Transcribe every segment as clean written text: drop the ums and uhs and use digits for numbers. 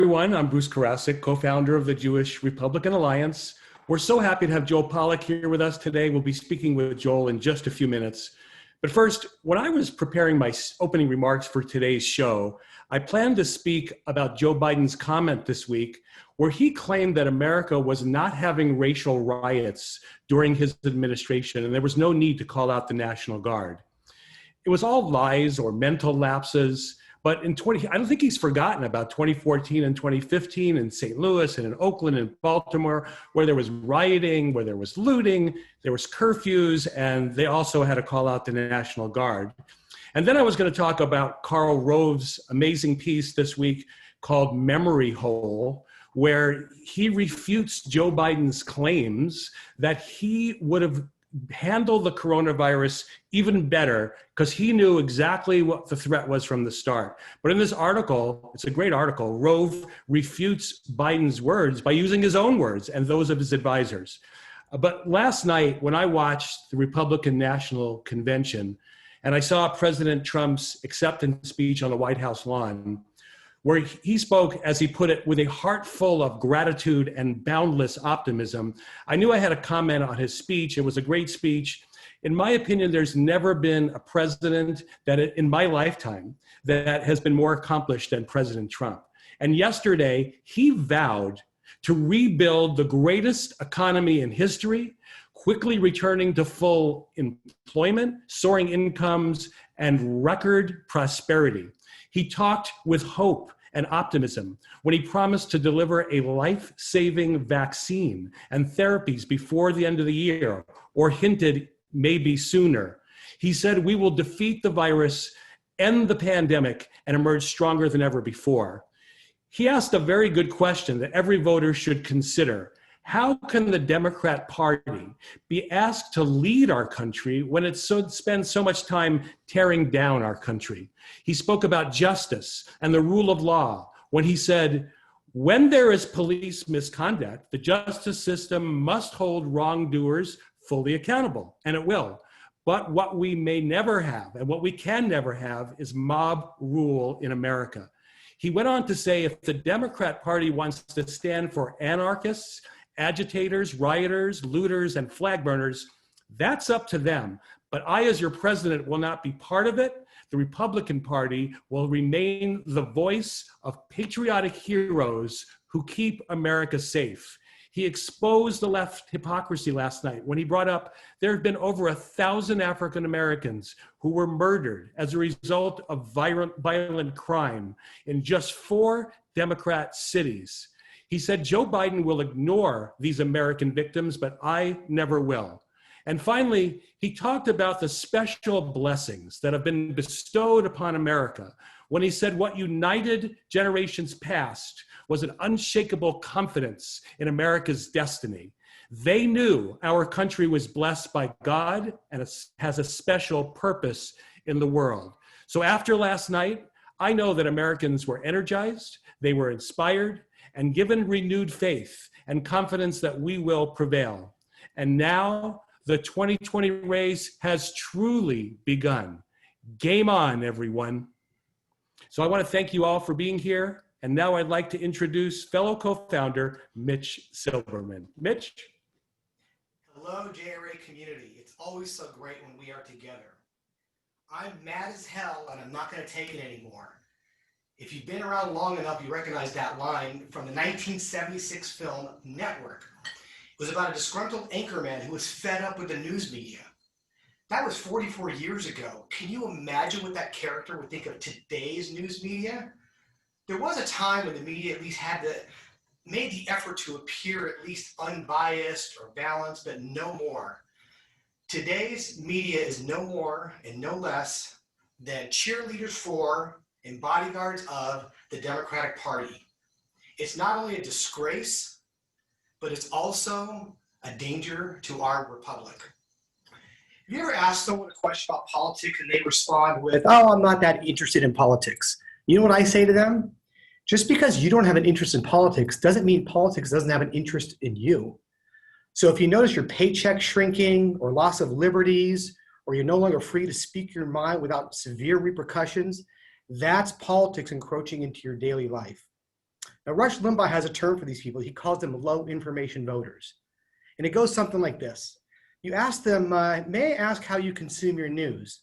Everyone, I'm Bruce Karasik, co-founder of the Jewish Republican Alliance. We're so happy to have Joel Pollak here with us today. We'll be speaking with Joel in just a few minutes. But first, when I was preparing my opening remarks for today's show, I planned to speak about Joe Biden's comment this week where he claimed that America was not having racial riots during his administration and there was no need to call out the National Guard. It was all lies or mental lapses. But I don't think he's forgotten about 2014 and 2015 in St. Louis and in Oakland and Baltimore, where there was rioting, where there was looting, there was curfews, and they also had to call out the National Guard. And then I was going to talk about Karl Rove's amazing piece this week called Memory Hole, where he refutes Joe Biden's claims that he would have handle the coronavirus even better because he knew exactly what the threat was from the start. But in this article, it's a great article, Rove refutes Biden's words by using his own words and those of his advisors. But last night, when I watched the Republican National Convention and I saw President Trump's acceptance speech on the White House lawn, where he spoke, as he put it, with a heart full of gratitude and boundless optimism, I knew I had a comment on his speech. It was a great speech. In my opinion, there's never been a president that in my lifetime that has been more accomplished than President Trump. And yesterday, he vowed to rebuild the greatest economy in history, quickly returning to full employment, soaring incomes, and record prosperity. He talked with hope and optimism when he promised to deliver a life-saving vaccine and therapies before the end of the year, or hinted maybe sooner. He said, we will defeat the virus, end the pandemic, and emerge stronger than ever before. He asked a very good question that every voter should consider. How can the Democrat Party be asked to lead our country when it spends so much time tearing down our country? He spoke about justice and the rule of law when he said, when there is police misconduct, the justice system must hold wrongdoers fully accountable, and it will. But what we may never have, and what we can never have, is mob rule in America. He went on to say, if the Democrat Party wants to stand for anarchists, agitators, rioters, looters, and flag burners, that's up to them. But I, as your president, will not be part of it. The Republican Party will remain the voice of patriotic heroes who keep America safe. He exposed the left hypocrisy last night when he brought up there have been over 1,000 African Americans who were murdered as a result of violent crime in just 4 Democrat cities. He said, Joe Biden will ignore these American victims, but I never will. And finally, he talked about the special blessings that have been bestowed upon America when he said what united generations past was an unshakable confidence in America's destiny. They knew our country was blessed by God and has a special purpose in the world. So after last night, I know that Americans were energized, they were inspired, and given renewed faith and confidence that we will prevail. And now the 2020 race has truly begun. Game on, everyone. So I want to thank you all for being here. And now I'd like to introduce fellow co-founder, Mitch Silberman. Mitch? Hello, JRA community. It's always so great when we are together. I'm mad as hell and I'm not going to take it anymore. If you've been around long enough, you recognize that line from the 1976 film Network. It was about a disgruntled anchorman who was fed up with the news media. That was 44 years ago. Can you imagine what that character would think of today's news media? There was a time when the media at least made the effort to appear at least unbiased or balanced, but no more. Today's media is no more and no less than cheerleaders for and bodyguards of the Democratic Party. It's not only a disgrace, but it's also a danger to our republic. Have you ever asked someone a question about politics and they respond with, oh, I'm not that interested in politics? You know what I say to them? Just because you don't have an interest in politics doesn't mean politics doesn't have an interest in you. So if you notice your paycheck shrinking or loss of liberties, or you're no longer free to speak your mind without severe repercussions, that's politics encroaching into your daily life. Now, Rush Limbaugh has a term for these people. He calls them low information voters. And it goes something like this. You ask them, may I ask how you consume your news?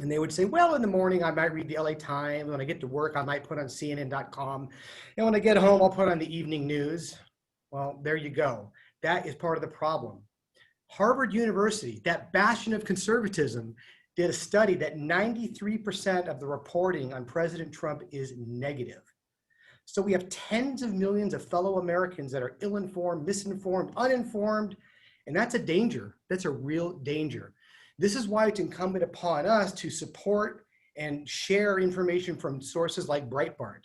And they would say, well, in the morning, I might read the LA Times. When I get to work, I might put on CNN.com. And when I get home, I'll put on the evening news. Well, there you go. That is part of the problem. Harvard University, that bastion of conservatism, did a study that 93% of the reporting on President Trump is negative. So we have tens of millions of fellow Americans that are ill-informed, misinformed, uninformed, and that's a danger. That's a real danger. This is why it's incumbent upon us to support and share information from sources like Breitbart.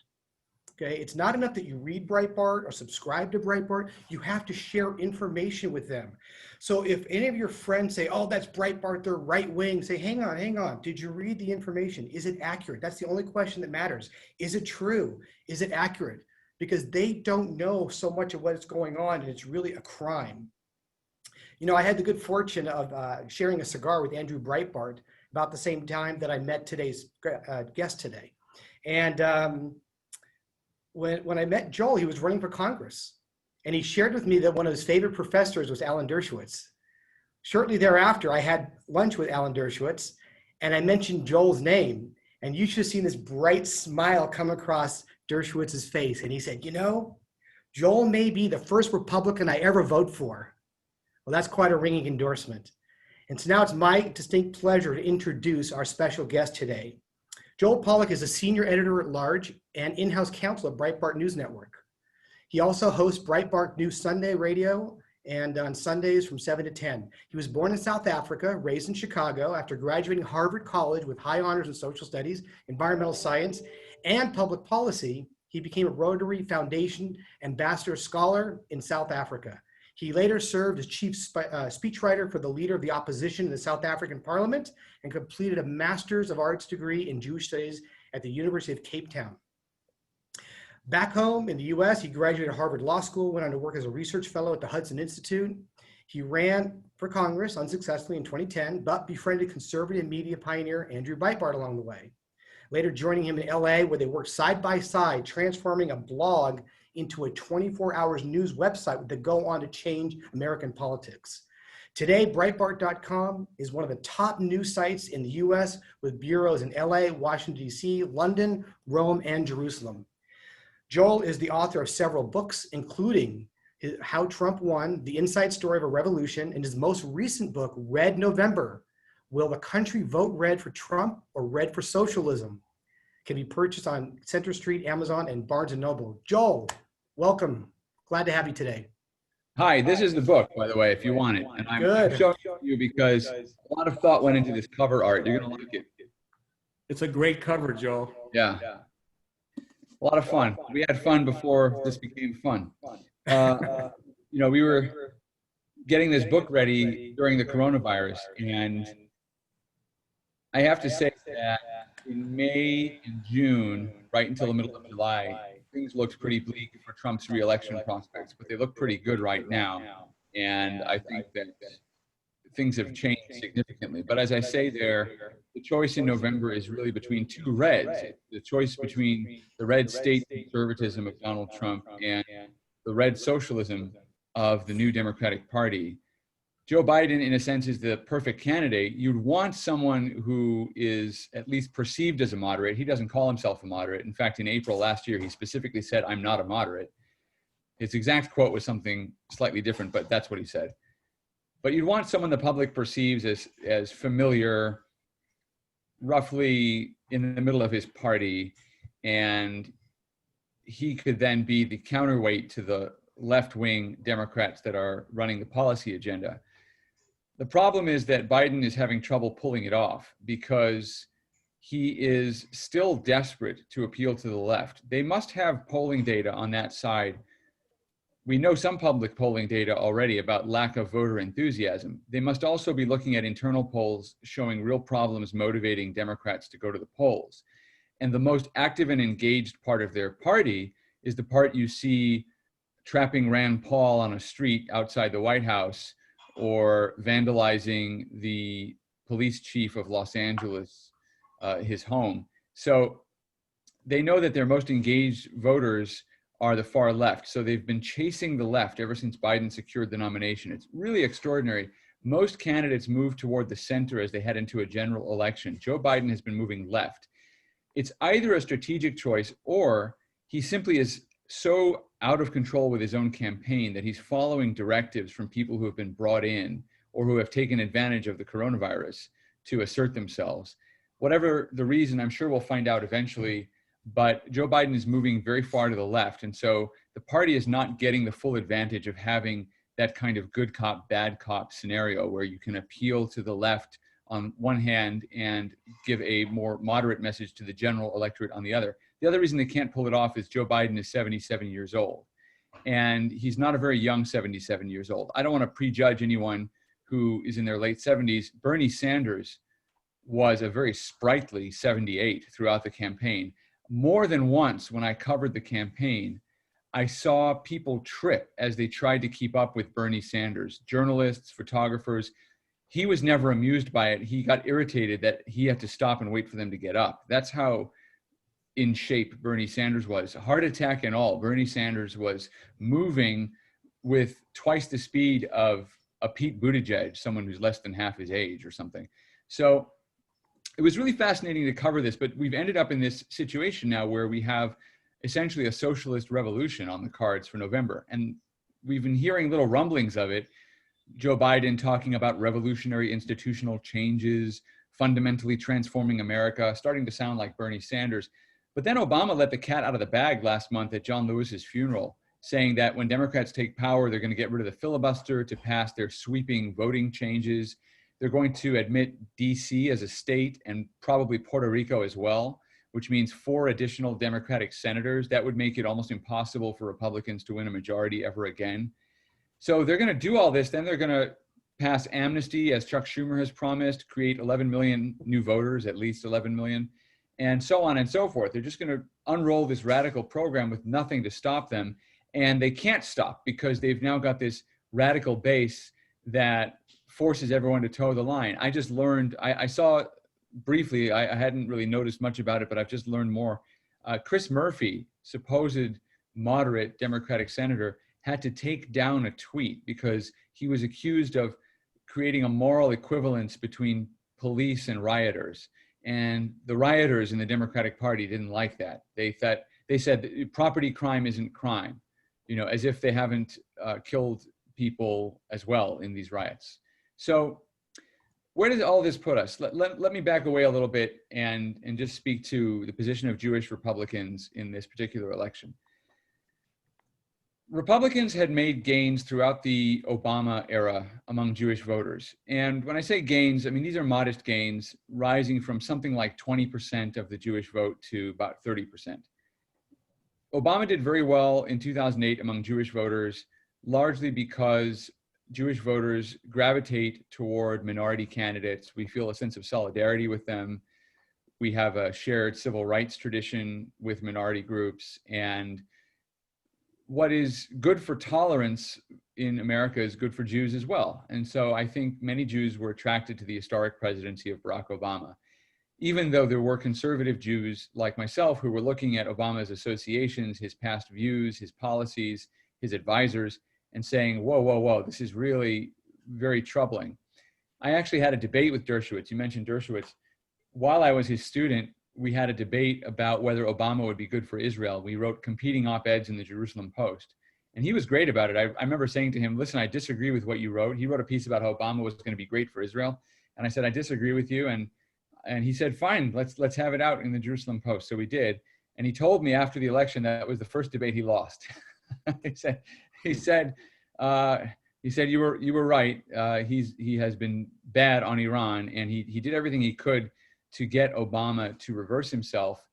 Okay, it's not enough that you read Breitbart or subscribe to Breitbart. You have to share information with them. So if any of your friends say, oh, that's Breitbart, they're right wing, say, hang on. Did you read the information? Is it accurate? That's the only question that matters. Is it true? Is it accurate? Because they don't know so much of what's going on, and it's really a crime. You know, I had the good fortune of sharing a cigar with Andrew Breitbart about the same time that I met today's guest today. And when I met Joel, he was running for Congress. And he shared with me that one of his favorite professors was Alan Dershowitz. Shortly thereafter, I had lunch with Alan Dershowitz, and I mentioned Joel's name. And you should have seen this bright smile come across Dershowitz's face. And he said, you know, Joel may be the first Republican I ever vote for. Well, that's quite a ringing endorsement. And so now it's my distinct pleasure to introduce our special guest today. Joel Pollak is a senior editor at large and in-house counsel at Breitbart News Network. He also hosts Breitbart News Sunday radio and on Sundays from 7 to 10. He was born in South Africa, raised in Chicago. After graduating Harvard College with high honors in social studies, environmental science, and public policy, he became a Rotary Foundation Ambassador Scholar in South Africa. He later served as chief speechwriter for the leader of the opposition in the South African Parliament and completed a Master's of Arts degree in Jewish Studies at the University of Cape Town. Back home in the US, he graduated Harvard Law School, went on to work as a research fellow at the Hudson Institute. He ran for Congress unsuccessfully in 2010, but befriended conservative media pioneer Andrew Breitbart along the way. Later joining him in LA, where they worked side by side, transforming a blog into a 24 hours news website that go on to change American politics. Today, Breitbart.com is one of the top news sites in the US with bureaus in LA, Washington, DC, London, Rome, and Jerusalem. Joel is the author of several books, including How Trump Won, The Inside Story of a Revolution, and his most recent book, Red November, Will the Country Vote Red for Trump or Red for Socialism? Can be purchased on Center Street, Amazon, and Barnes & Noble. Joel, welcome. Glad to have you today. Hi, this is the book, by the way, if you want it. And I'm showing you because a lot of thought went into this cover art. You're going to like it. It's a great cover, Joel. Yeah. A lot of fun. We had fun before this became fun. You know, we were getting this book ready during the coronavirus, and I have to say that in May and June, right until the middle of July, things looked pretty bleak for Trump's re-election prospects, but they look pretty good right now. And I think that things have changed significantly. But as I say there, the choice in November is really between two reds. The choice between the red state conservatism of Donald Trump and the red socialism of the new Democratic Party. Joe Biden, in a sense, is the perfect candidate. You'd want someone who is at least perceived as a moderate. He doesn't call himself a moderate. In fact, in April last year, he specifically said, "I'm not a moderate." His exact quote was something slightly different, but that's what he said. But you'd want someone the public perceives as familiar, roughly in the middle of his party, and he could then be the counterweight to the left-wing Democrats that are running the policy agenda. The problem is that Biden is having trouble pulling it off because he is still desperate to appeal to the left. They must have polling data on that side. We know some public polling data already about lack of voter enthusiasm. They must also be looking at internal polls showing real problems motivating Democrats to go to the polls. And the most active and engaged part of their party is the part you see trapping Rand Paul on a street outside the White House or vandalizing the police chief of Los Angeles, his home. So they know that their most engaged voters are the far left. So they've been chasing the left ever since Biden secured the nomination. It's really extraordinary. Most candidates move toward the center as they head into a general election. Joe Biden has been moving left. It's either a strategic choice or he simply is so out of control with his own campaign that he's following directives from people who have been brought in or who have taken advantage of the coronavirus to assert themselves. Whatever the reason, I'm sure we'll find out eventually, but Joe Biden is moving very far to the left. And so the party is not getting the full advantage of having that kind of good cop, bad cop scenario where you can appeal to the left on one hand and give a more moderate message to the general electorate on the other. The other reason they can't pull it off is Joe Biden is 77 years old. And he's not a very young 77 years old. I don't want to prejudge anyone who is in their late 70s. Bernie Sanders was a very sprightly 78 throughout the campaign. More than once when I covered the campaign, I saw people trip as they tried to keep up with Bernie Sanders, journalists, photographers. He was never amused by it. He got irritated that he had to stop and wait for them to get up. That's how in shape Bernie Sanders was. Heart attack and all, Bernie Sanders was moving with twice the speed of a Pete Buttigieg, someone who's less than half his age or something. So it was really fascinating to cover this, but we've ended up in this situation now where we have essentially a socialist revolution on the cards for November. And we've been hearing little rumblings of it. Joe Biden talking about revolutionary institutional changes, fundamentally transforming America, starting to sound like Bernie Sanders. But then Obama let the cat out of the bag last month at John Lewis's funeral, saying that when Democrats take power, they're going to get rid of the filibuster to pass their sweeping voting changes. They're going to admit DC as a state and probably Puerto Rico as well, which means 4 additional Democratic senators. That would make it almost impossible for Republicans to win a majority ever again. So they're going to do all this. Then they're going to pass amnesty, as Chuck Schumer has promised, create 11 million new voters, at least 11 million, and so on and so forth. They're just going to unroll this radical program with nothing to stop them. And they can't stop because they've now got this radical base that forces everyone to toe the line. I just learned, I saw briefly, I hadn't really noticed much about it, but I've just learned more. Chris Murphy, supposed moderate Democratic senator, had to take down a tweet because he was accused of creating a moral equivalence between police and rioters. And the rioters in the Democratic Party didn't like that. They said that property crime isn't crime, you know, as if they haven't killed people as well in these riots. So where does all this put us? Let me back away a little bit and just speak to the position of Jewish Republicans in this particular election. Republicans had made gains throughout the Obama era among Jewish voters. And when I say gains, I mean, these are modest gains, rising from something like 20% of the Jewish vote to about 30%. Obama did very well in 2008 among Jewish voters, largely because Jewish voters gravitate toward minority candidates. We feel a sense of solidarity with them. We have a shared civil rights tradition with minority groups, and what is good for tolerance in America is good for Jews as well. And so I think many Jews were attracted to the historic presidency of Barack Obama, even though there were conservative Jews like myself who were looking at Obama's associations, his past views, his policies, his advisors, and saying, whoa, whoa, whoa, this is really very troubling. I actually had a debate with Dershowitz. You mentioned Dershowitz. While I was his student, we had a debate about whether Obama would be good for Israel. We wrote competing op-eds in the Jerusalem Post. And he was great about it. I remember saying to him, listen, I disagree with what you wrote. He wrote a piece about how Obama was going to be great for Israel. And I said, I disagree with you. And he said, fine, let's have it out in the Jerusalem Post. So we did. And he told me after the election that was the first debate he lost. he said, you were right. He has been bad on Iran, and he did everything he could to get Obama to reverse himself.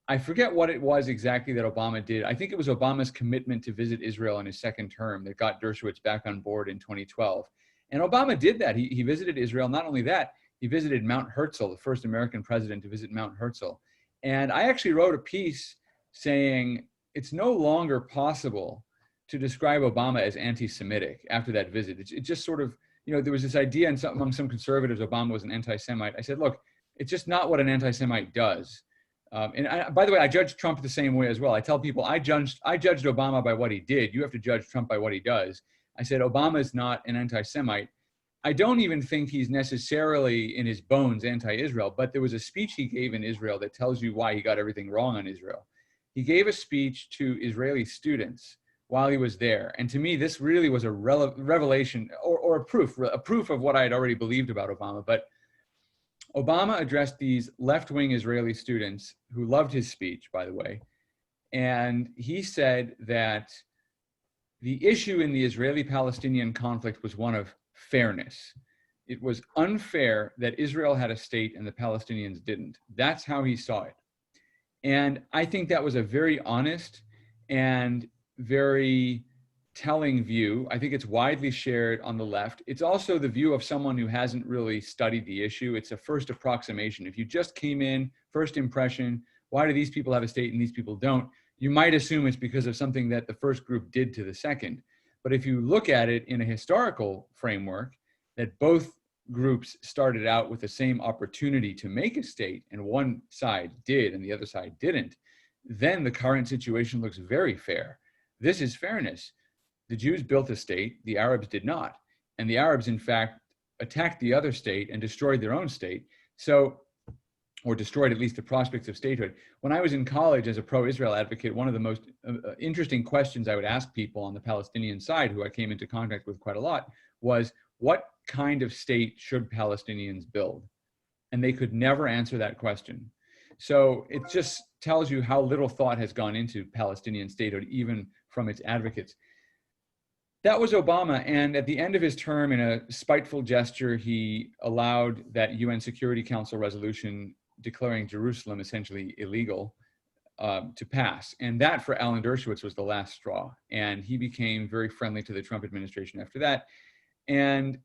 I forget what it was exactly that Obama did. I think it was Obama's commitment to visit Israel in his second term that got Dershowitz back on board in 2012. And Obama did that. He visited Israel. Not only that, he visited Mount Herzl, the first American president to visit Mount Herzl. And I actually wrote a piece saying it's no longer possible to describe Obama as anti-Semitic after that visit. It just sort of, there was this idea among some conservatives Obama was an anti-Semite. I said, look, it's just not what an anti-Semite does. By the way, I judge Trump the same way as well. I tell people I judged Obama by what he did. You have to judge Trump by what he does. I said Obama is not an anti-Semite. I don't even think he's necessarily in his bones anti-Israel, but there was a speech he gave in Israel that tells you why he got everything wrong on Israel. He gave a speech to Israeli students while he was there. And to me, this really was a revelation or a proof of what I had already believed about Obama. But Obama addressed these left-wing Israeli students who loved his speech, by the way. And he said that the issue in the Israeli-Palestinian conflict was one of fairness. It was unfair that Israel had a state and the Palestinians didn't. That's how he saw it. And I think that was a very honest and very telling view. I think it's widely shared on the left. It's also the view of someone who hasn't really studied the issue. It's a first approximation. If you just came in, first impression, why do these people have a state and these people don't? You might assume it's because of something that the first group did to the second. But if you look at it in a historical framework, that both groups started out with the same opportunity to make a state, and one side did and the other side didn't, then the current situation looks very fair. This is fairness. The Jews built a state, the Arabs did not. And the Arabs, in fact, attacked the other state and destroyed their own state. Or destroyed at least the prospects of statehood. When I was in college as a pro-Israel advocate, one of the most interesting questions I would ask people on the Palestinian side, who I came into contact with quite a lot, was what kind of state should Palestinians build? And they could never answer that question. So it just tells you how little thought has gone into Palestinian statehood, even from its advocates. That was Obama, and at the end of his term, in a spiteful gesture, he allowed that UN Security Council resolution declaring Jerusalem essentially illegal to pass. And that, for Alan Dershowitz, was the last straw. And he became very friendly to the Trump administration after that. And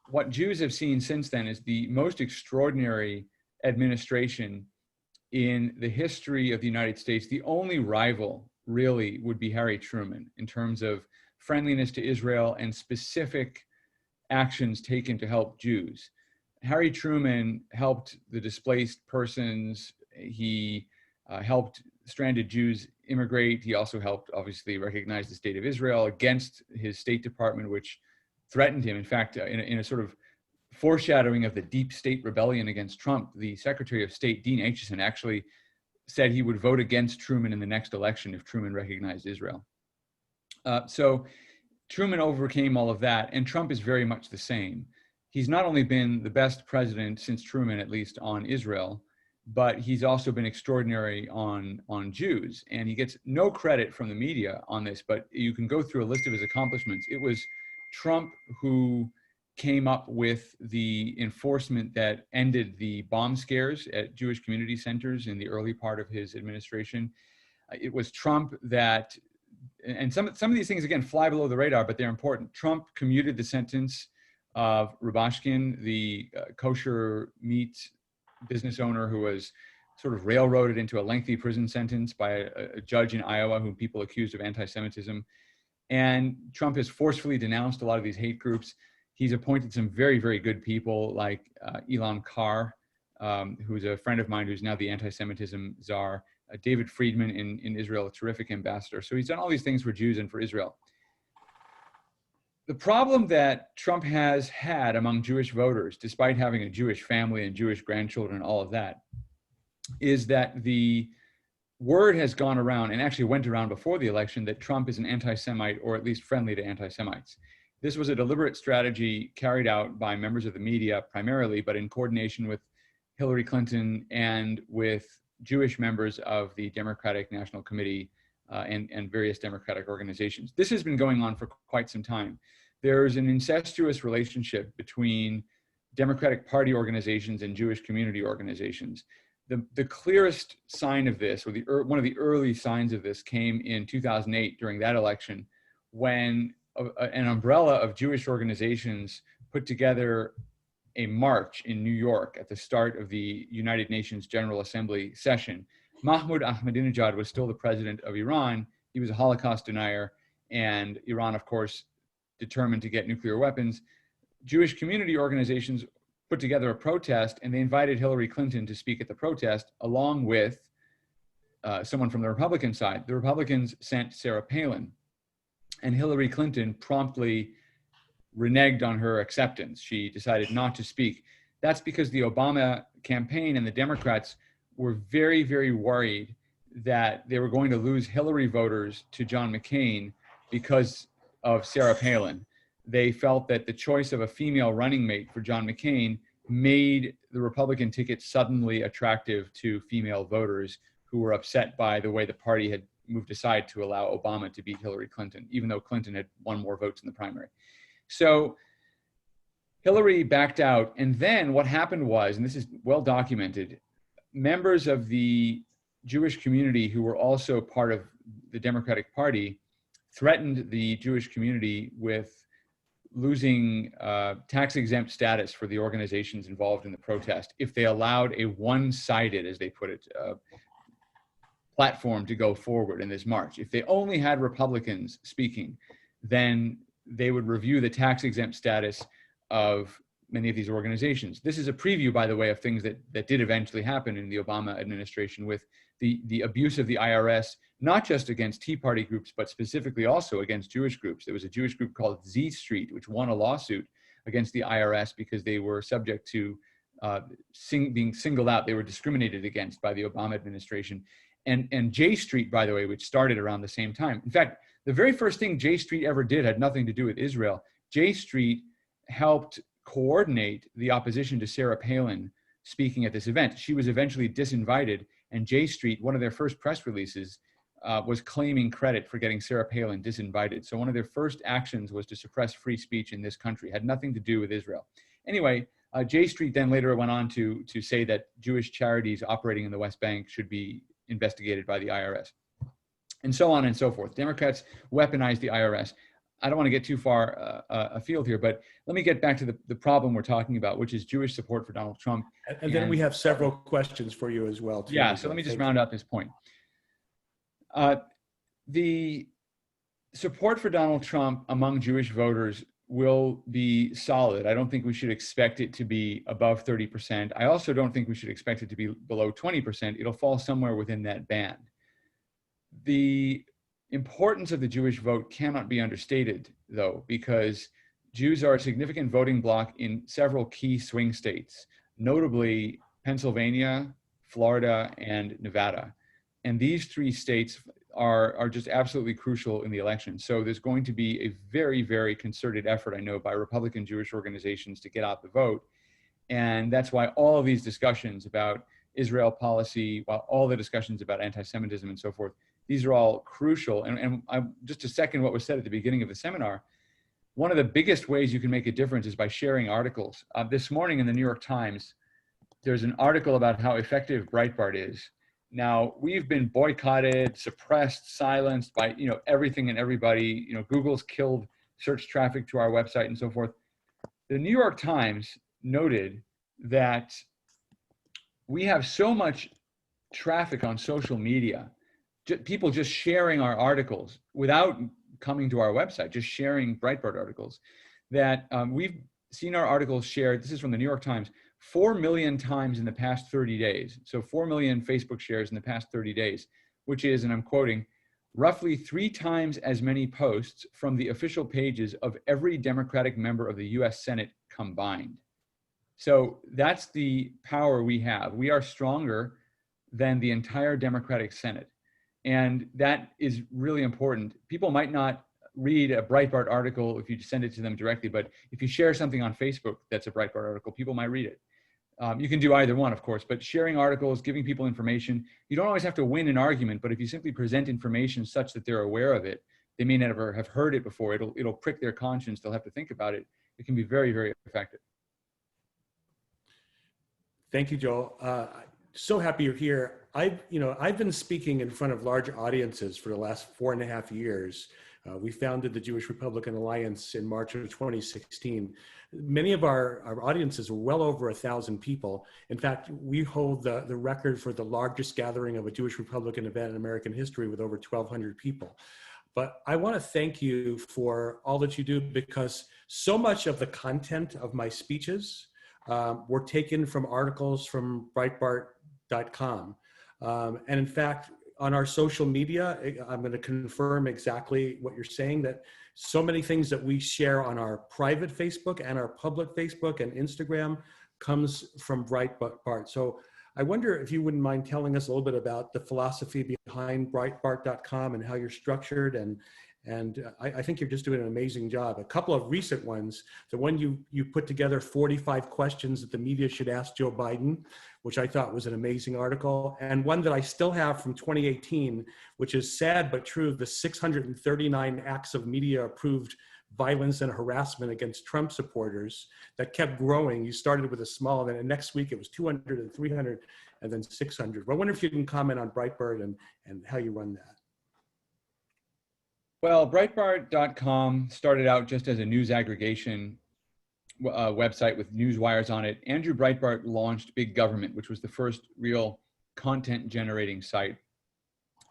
what Jews have seen since then is the most extraordinary administration in the history of the United States. The only rival, really, would be Harry Truman in terms of friendliness to Israel and specific actions taken to help Jews. Harry Truman helped the displaced persons. He helped stranded Jews immigrate. He also helped, obviously, recognize the state of Israel against his State Department, which threatened him. In fact, in a sort of foreshadowing of the deep state rebellion against Trump, the Secretary of State, Dean Acheson, actually said he would vote against Truman in the next election if Truman recognized Israel. So Truman overcame all of that, and Trump is very much the same. He's not only been the best president since Truman, at least on Israel, but he's also been extraordinary on Jews. And he gets no credit from the media on this, but you can go through a list of his accomplishments. It was Trump who came up with the enforcement that ended the bomb scares at Jewish community centers in the early part of his administration. It was Trump that, and some of these things, again, fly below the radar, but they're important. Trump commuted the sentence of Rubashkin, the kosher meat business owner who was sort of railroaded into a lengthy prison sentence by a judge in Iowa whom people accused of anti-Semitism. And Trump has forcefully denounced a lot of these hate groups. He's appointed some very, very good people like Ilan Carr, who's a friend of mine who's now the anti-Semitism czar, David Friedman in Israel, a terrific ambassador. So he's done all these things for Jews and for Israel. The problem that Trump has had among Jewish voters, despite having a Jewish family and Jewish grandchildren and all of that, is that the word has gone around, and actually went around before the election, that Trump is an anti-Semite, or at least friendly to anti-Semites. This was a deliberate strategy carried out by members of the media primarily, but in coordination with Hillary Clinton and with Jewish members of the Democratic National Committee and various Democratic organizations. This has been going on for quite some time. There's an incestuous relationship between Democratic Party organizations and Jewish community organizations. The clearest sign of this, or one of the early signs of this, came in 2008 during that election, when an umbrella of Jewish organizations put together a march in New York at the start of the United Nations General Assembly session. Mahmoud Ahmadinejad was still the president of Iran. He was a Holocaust denier, and Iran, of course, determined to get nuclear weapons. Jewish community organizations put together a protest, and they invited Hillary Clinton to speak at the protest, along with someone from the Republican side. The Republicans sent Sarah Palin, and Hillary Clinton promptly reneged on her acceptance. She decided not to speak. That's because the Obama campaign and the Democrats were very, very worried that they were going to lose Hillary voters to John McCain because of Sarah Palin. They felt that the choice of a female running mate for John McCain made the Republican ticket suddenly attractive to female voters who were upset by the way the party had moved aside to allow Obama to beat Hillary Clinton, even though Clinton had won more votes in the primary. So Hillary backed out. And then what happened was, and this is well documented, members of the Jewish community who were also part of the Democratic Party threatened the Jewish community with losing tax-exempt status for the organizations involved in the protest if they allowed a one-sided, as they put it, platform to go forward in this march. If they only had Republicans speaking, then they would review the tax-exempt status of many of these organizations. This is a preview, by the way, of things that did eventually happen in the Obama administration with the abuse of the IRS, not just against Tea Party groups, but specifically also against Jewish groups. There was a Jewish group called Z Street, which won a lawsuit against the IRS because they were subject to being singled out. They were discriminated against by the Obama administration. And J Street, by the way, which started around the same time. In fact, the very first thing J Street ever did had nothing to do with Israel. J Street helped coordinate the opposition to Sarah Palin speaking at this event. She was eventually disinvited, and J Street, one of their first press releases, was claiming credit for getting Sarah Palin disinvited. So one of their first actions was to suppress free speech in this country. Had nothing to do with Israel. Anyway, J Street then later went on to say that Jewish charities operating in the West Bank should be investigated by the IRS, and so on and so forth. Democrats weaponized the IRS. I don't want to get too far afield here, but let me get back to the problem we're talking about, which is Jewish support for Donald Trump. And then we have several questions for you as well, too. Yeah, so let me just round out this point. The support for Donald Trump among Jewish voters will be solid. I don't think we should expect it to be above 30%. I also don't think we should expect it to be below 20%. It'll fall somewhere within that band. The importance of the Jewish vote cannot be understated, though, because Jews are a significant voting bloc in several key swing states, notably Pennsylvania, Florida, and Nevada. And these three states are just absolutely crucial in the election. So there's going to be a very, very concerted effort, I know, by Republican Jewish organizations to get out the vote. And that's why all of these discussions about Israel policy, while all the discussions about anti-Semitism and so forth, these are all crucial. And just to second what was said at the beginning of the seminar, one of the biggest ways you can make a difference is by sharing articles. This morning in the New York Times, there's an article about how effective Breitbart is. Now, we've been boycotted, suppressed, silenced by everything and everybody. Google's killed search traffic to our website and so forth. The New York Times noted that we have so much traffic on social media, people just sharing our articles without coming to our website, just sharing Breitbart articles, that we've seen our articles shared. This is from the New York Times, 4 million times in the past 30 days. So 4 million Facebook shares in the past 30 days, which is, and I'm quoting, roughly 3 times as many posts from the official pages of every Democratic member of the US Senate combined. So that's the power we have. We are stronger than the entire Democratic Senate. And that is really important. People might not read a Breitbart article if you send it to them directly, but if you share something on Facebook that's a Breitbart article, people might read it. You can do either one, of course, but sharing articles, giving people information, you don't always have to win an argument, but if you simply present information such that they're aware of it, they may never have heard it before, it'll prick their conscience, they'll have to think about it. It can be very, very effective. Thank you, Joel. So happy you're here. I've been speaking in front of large audiences for the last 4.5 years. We founded the Jewish Republican Alliance in March of 2016. Many of our audiences were well over 1,000 people. In fact, we hold the record for the largest gathering of a Jewish Republican event in American history with over 1,200 people. But I want to thank you for all that you do, because so much of the content of my speeches were taken from articles from Breitbart.com. And in fact, on our social media, I'm going to confirm exactly what you're saying, that so many things that we share on our private Facebook and our public Facebook and Instagram comes from Breitbart. So I wonder if you wouldn't mind telling us a little bit about the philosophy behind Breitbart.com and how you're structured. And I think you're just doing an amazing job. A couple of recent ones, the one you put together 45 questions that the media should ask Joe Biden, which I thought was an amazing article. And one that I still have from 2018, which is sad but true, the 639 acts of media approved violence and harassment against Trump supporters that kept growing. You started with a small, and then next week it was 200 and 300 and then 600. Well, I wonder if you can comment on Breitbart and how you run that. Well, Breitbart.com started out just as a news aggregation website with news wires on it. Andrew Breitbart launched Big Government, which was the first real content generating site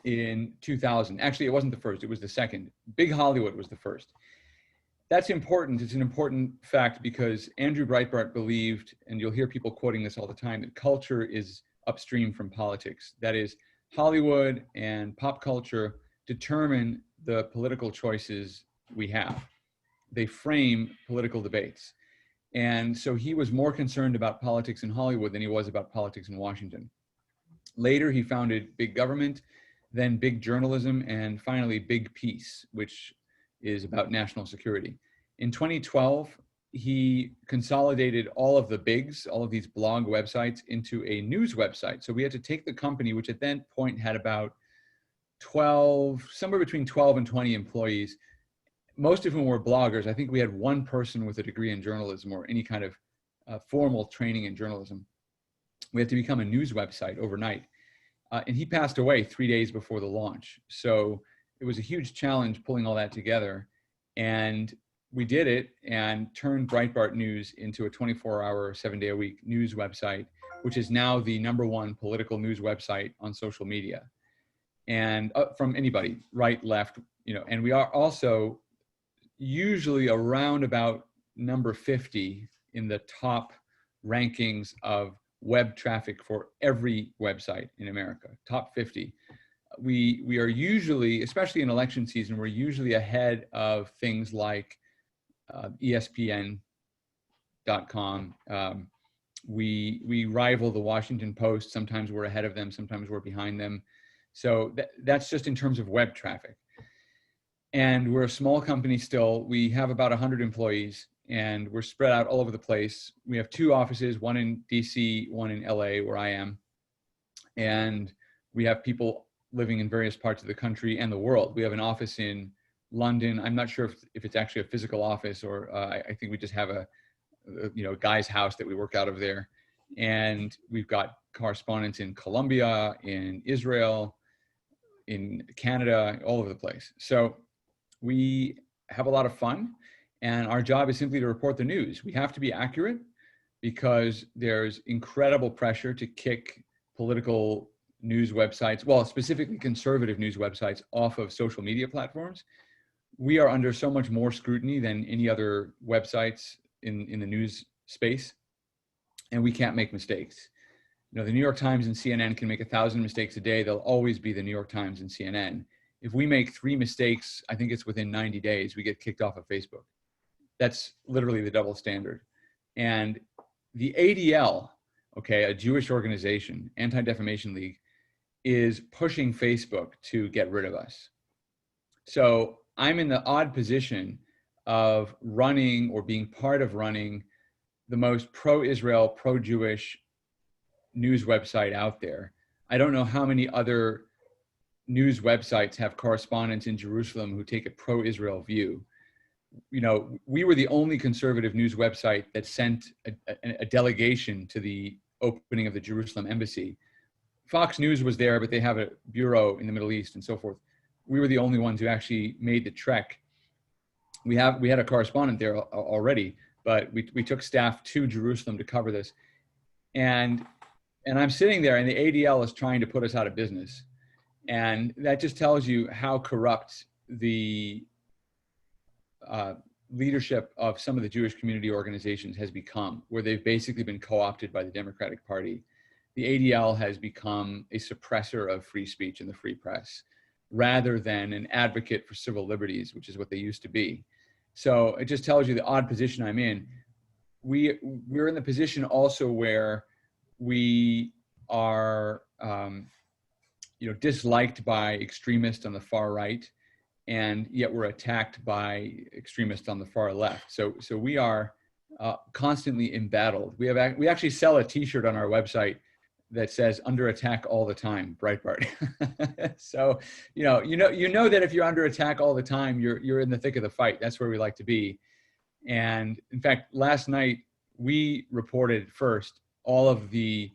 in 2000. Actually, it wasn't the first, it was the second. Big Hollywood was the first. That's important. It's an important fact because Andrew Breitbart believed, and you'll hear people quoting this all the time, that culture is upstream from politics. That is, Hollywood and pop culture determine the political choices we have. They frame political debates. And so he was more concerned about politics in Hollywood than he was about politics in Washington. Later, he founded Big Government, then Big Journalism, and finally Big Peace, which is about national security. In 2012, he consolidated all of the bigs, all of these blog websites, into a news website. So we had to take the company, which at that point had about 12, somewhere between 12 and 20 employees, most of whom were bloggers. I think we had one person with a degree in journalism or any kind of formal training in journalism. We had to become a news website overnight. And he passed away 3 days before the launch. So it was a huge challenge pulling all that together. And we did it and turned Breitbart News into a 24-hour, 7-day-a-week news website, which is now the #1 political news website on social media. And from anybody, right, left, and we are also usually around about number 50 in the top rankings of web traffic for every website in America, top 50. We are usually, especially in election season, we're usually ahead of things like ESPN.com. We rival the Washington Post. Sometimes we're ahead of them, sometimes we're behind them. So that's just in terms of web traffic. And we're a small company still. We have about 100 employees and we're spread out all over the place. We have 2 offices, one in DC, one in LA, where I am. And we have people living in various parts of the country and the world. We have an office in London. I'm not sure if it's actually a physical office or I think we just have a guy's house that we work out of there. And we've got correspondents in Colombia, in Israel, in Canada, all over the place. So we have a lot of fun, and our job is simply to report the news. We have to be accurate because there's incredible pressure to kick political news websites, well, specifically conservative news websites, off of social media platforms. We are under so much more scrutiny than any other websites in the news space, and we can't make mistakes. The New York Times and CNN can make 1,000 mistakes a day. They'll always be the New York Times and CNN. If we make 3 mistakes, I think it's within 90 days, we get kicked off of Facebook. That's literally the double standard. And the ADL, okay, a Jewish organization, Anti-Defamation League, is pushing Facebook to get rid of us. So I'm in the odd position of running or being part of running the most pro-Israel, pro-Jewish news website out there. I don't know how many other news websites have correspondents in Jerusalem who take a pro-Israel view. We were the only conservative news website that sent a delegation to the opening of the Jerusalem embassy. Fox News was there, but they have a bureau in the Middle East and so forth. We were the only ones who actually made the trek. We had a correspondent there already, but we took staff to Jerusalem to cover this. And I'm sitting there and the ADL is trying to put us out of business. And that just tells you how corrupt the leadership of some of the Jewish community organizations has become, where they've basically been co-opted by the Democratic Party. the ADL has become a suppressor of free speech and the free press, rather than an advocate for civil liberties, which is what they used to be. So it just tells you the odd position I'm in. We're in the position also where we are, disliked by extremists on the far right, and yet we're attacked by extremists on the far left. So we are constantly embattled. We actually sell a T-shirt on our website that says "Under attack all the time, Breitbart." So you know that if you're under attack all the time, you're in the thick of the fight. That's where we like to be. And in fact, last night we reported first all of the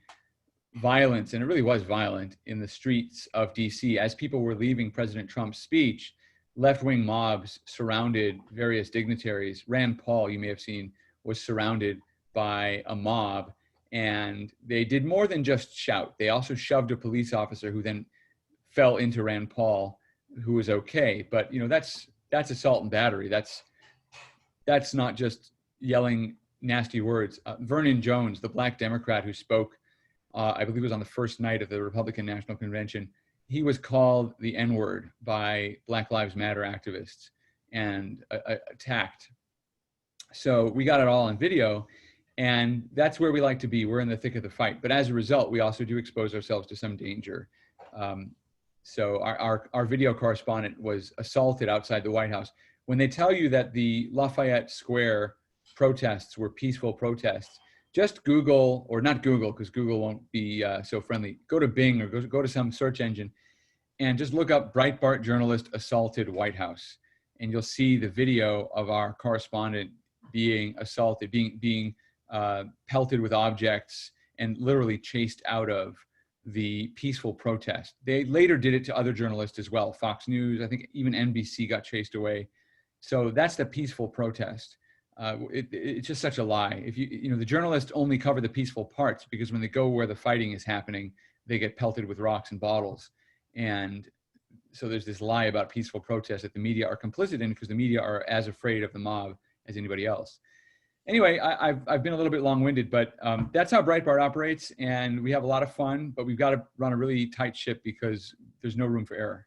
violence, and it really was violent, in the streets of DC as people were leaving President Trump's speech. Left-wing mobs surrounded various dignitaries. Rand Paul, you may have seen, was surrounded by a mob, and they did more than just shout. They also shoved a police officer who then fell into Rand Paul, who was okay. But that's assault and battery. That's not just yelling nasty words. Vernon Jones, the black Democrat who spoke, I believe it was on the first night of the Republican National Convention, he was called the N-word by Black Lives Matter activists and attacked. So we got it all on video, and that's where we like to be. We're in the thick of the fight. But as a result, we also do expose ourselves to some danger. So our video correspondent was assaulted outside the White House. When they tell you that the Lafayette Square protests were peaceful protests, just Google, or not Google, because Google won't be so friendly. Go to Bing or go to some search engine and just look up Breitbart journalist assaulted White House. And you'll see the video of our correspondent being assaulted, being pelted with objects and literally chased out of the peaceful protest. They later did it to other journalists as well. Fox News, I think even NBC got chased away. So that's the peaceful protest. It's just such a lie. If the journalists only cover the peaceful parts, because when they go where the fighting is happening, they get pelted with rocks and bottles. And so there's this lie about peaceful protest that the media are complicit in, because the media are as afraid of the mob as anybody else. Anyway, I've been a little bit long-winded, but that's how Breitbart operates, and we have a lot of fun, but we've got to run a really tight ship because there's no room for error.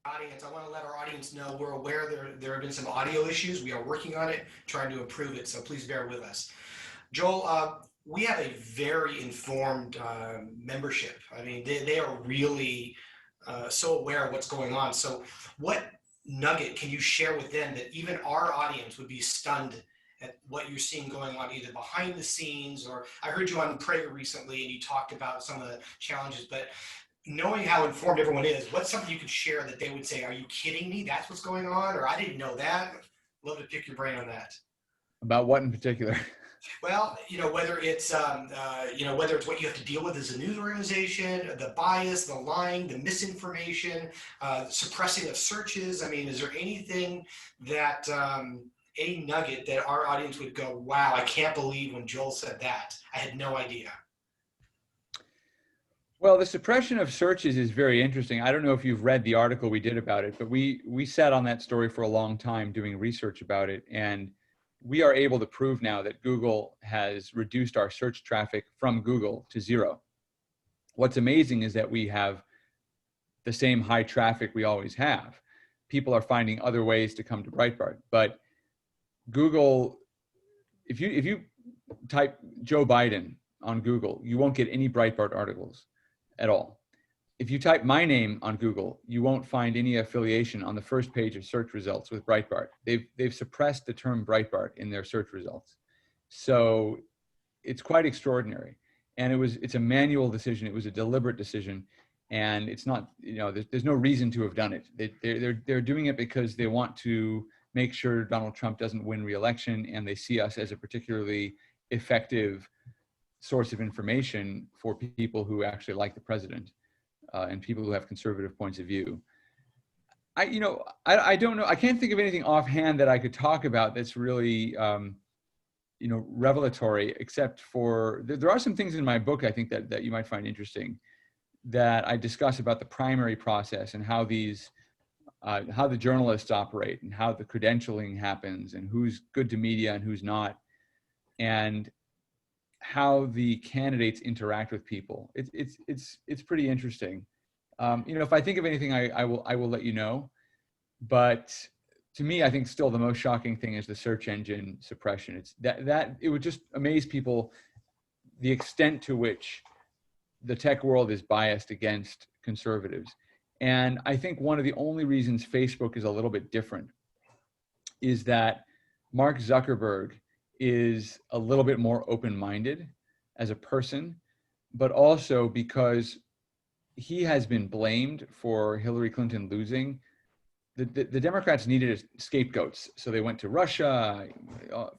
Audience, I want to let our audience know we're aware there have been some audio issues. We are working on it, trying to improve it, so please bear with us. Joel, we have a very informed membership. I mean, they are really so aware of what's going on. So what nugget can you share with them that even our audience would be stunned at what you're seeing going on, either behind the scenes, or I heard you on Prayer recently and you talked about some of the challenges, but knowing how informed everyone is, what's something you could share that they would say, are you kidding me? That's what's going on? Or I didn't know that. Love to pick your brain on that. About what in particular? Well, whether it's what you have to deal with as a news organization, the bias, the lying, the misinformation, suppressing of searches. I mean, is there anything that, any nugget that our audience would go, wow, I can't believe when Joel said that. I had no idea. Well, the suppression of searches is very interesting. I don't know if you've read the article we did about it, but we sat on that story for a long time doing research about it. And we are able to prove now that Google has reduced our search traffic from Google to zero. What's amazing is that we have the same high traffic we always have. People are finding other ways to come to Breitbart. But Google, if you type Joe Biden on Google, you won't get any Breitbart articles at all. If you type my name on Google, you won't find any affiliation on the first page of search results with Breitbart. They've suppressed the term Breitbart in their search results. So it's quite extraordinary. And it's a manual decision. It was a deliberate decision. And it's not, there's no reason to have done it. They're doing it because they want to make sure Donald Trump doesn't win re-election, and they see us as a particularly effective source of information for people who actually like the president and people who have conservative points of view. I don't know. I can't think of anything offhand that I could talk about that's really, revelatory, except for there are some things in my book I think that you might find interesting, that I discuss about the primary process and how how the journalists operate and how the credentialing happens and who's good to media and who's not. And how the candidates interact with people. It's pretty interesting. If I think of anything, I will let you know. But to me, I think still the most shocking thing is the search engine suppression. It's that it would just amaze people the extent to which the tech world is biased against conservatives. And I think one of the only reasons Facebook is a little bit different is that Mark Zuckerberg is a little bit more open-minded as a person, but also because he has been blamed for Hillary Clinton losing. The Democrats needed scapegoats, so they went to Russia,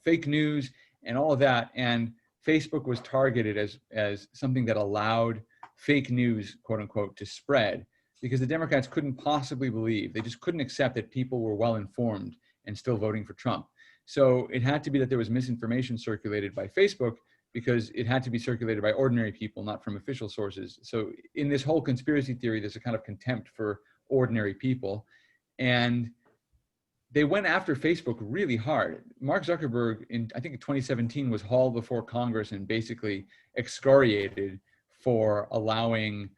fake news, and all of that. And Facebook was targeted as something that allowed fake news, quote unquote, to spread, because the Democrats couldn't possibly believe, they just couldn't accept that people were well informed and still voting for Trump. So it had to be that there was misinformation circulated by Facebook, because it had to be circulated by ordinary people, not from official sources. So in this whole conspiracy theory, there's a kind of contempt for ordinary people. And they went after Facebook really hard. Mark Zuckerberg, I think in 2017, was hauled before Congress and basically excoriated for allowing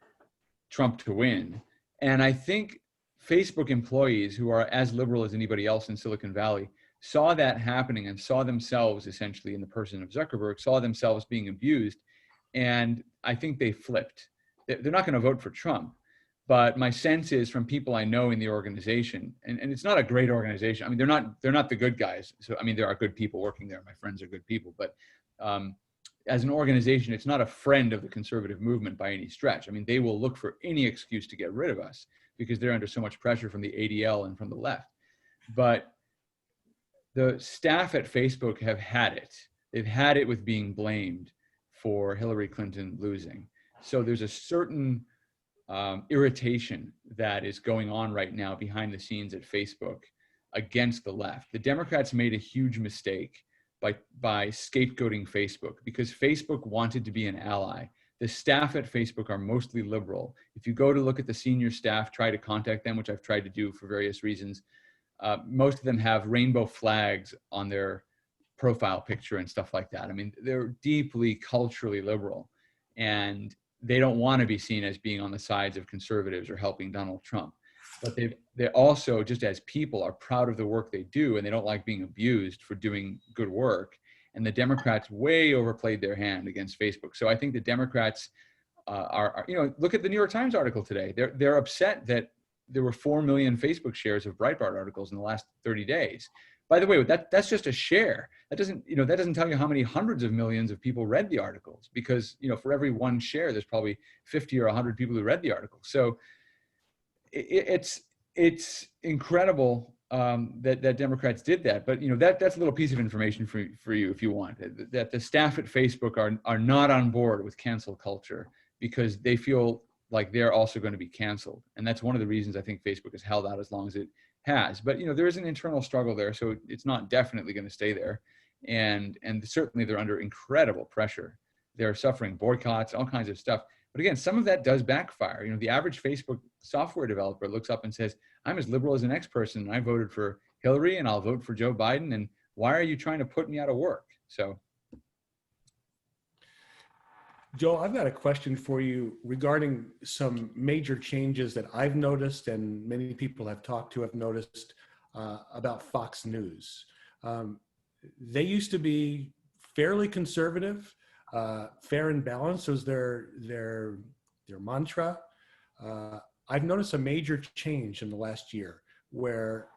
Trump to win. And I think Facebook employees, who are as liberal as anybody else in Silicon Valley, saw that happening and saw themselves, essentially in the person of Zuckerberg, saw themselves being abused. And I think they flipped. They're not going to vote for Trump. But my sense is from people I know in the organization, and it's not a great organization. I mean, they're not the good guys. So, I mean, there are good people working there. My friends are good people. But as an organization, it's not a friend of the conservative movement by any stretch. I mean, they will look for any excuse to get rid of us because they're under so much pressure from the ADL and from the left. But the staff at Facebook have had it. They've had it with being blamed for Hillary Clinton losing. So there's a certain irritation that is going on right now behind the scenes at Facebook against the left. The Democrats made a huge mistake by scapegoating Facebook, because Facebook wanted to be an ally. The staff at Facebook are mostly liberal. If you go to look at the senior staff, try to contact them, which I've tried to do for various reasons, most of them have rainbow flags on their profile picture and stuff like that. I mean, they're deeply culturally liberal, and they don't want to be seen as being on the sides of conservatives or helping Donald Trump. But they also, just as people, are proud of the work they do, and they don't like being abused for doing good work. And the Democrats way overplayed their hand against Facebook. So I think the Democrats are look at the New York Times article today. They're upset that there were 4 million Facebook shares of Breitbart articles in the last 30 days. By the way, that's just a share. That doesn't tell you how many hundreds of millions of people read the articles, because for every one share, there's probably 50 or 100 people who read the article. So it's incredible that Democrats did that. But that's a little piece of information for you if you want. That the staff at Facebook are not on board with cancel culture because they feel like they're also going to be canceled, and that's one of the reasons I think Facebook has held out as long as it has. But there is an internal struggle there, so it's not definitely going to stay there, and certainly they're under incredible pressure. They're suffering boycotts, all kinds of stuff. But again, some of that does backfire. The average Facebook software developer looks up and says, "I'm as liberal as the next person, and I voted for Hillary, and I'll vote for Joe Biden, and why are you trying to put me out of work?" So, Joel, I've got a question for you regarding some major changes that I've noticed and many people I've talked to have noticed about Fox News. They used to be fairly conservative, fair and balanced was their mantra. I've noticed a major change in the last year where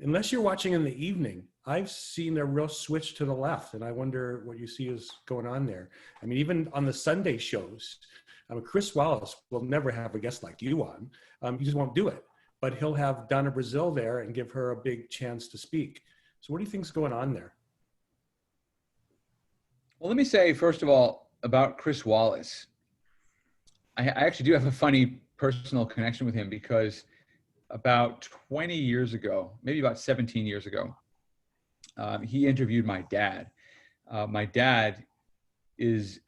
unless you're watching in the evening, I've seen a real switch to the left, and I wonder what you see is going on there. I mean, even on the Sunday shows, Chris Wallace will never have a guest like you on. He just won't do it. But he'll have Donna Brazile there and give her a big chance to speak. So what do you think's going on there? Well, let me say, first of all, about Chris Wallace. I actually do have a funny personal connection with him, because about 20 years ago, maybe about 17 years ago, he interviewed my dad. My dad is,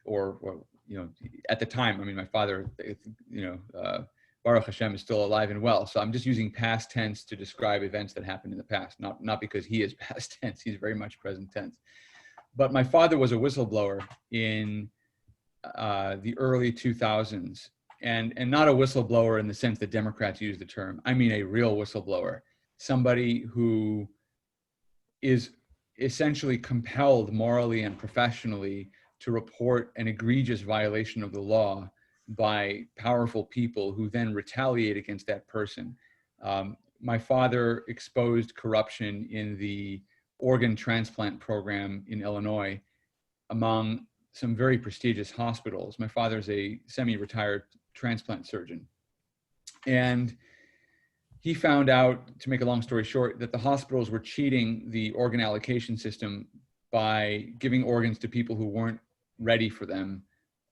at the time, I mean, my father, Baruch Hashem, is still alive and well. So I'm just using past tense to describe events that happened in the past, not because he is past tense. He's very much present tense. But my father was a whistleblower in the early 2000s, and not a whistleblower in the sense that Democrats use the term. I mean a real whistleblower, somebody who is essentially compelled morally and professionally to report an egregious violation of the law by powerful people who then retaliate against that person. My father exposed corruption in the organ transplant program in Illinois among some very prestigious hospitals. My father's a semi-retired transplant surgeon. And he found out, to make a long story short, that the hospitals were cheating the organ allocation system by giving organs to people who weren't ready for them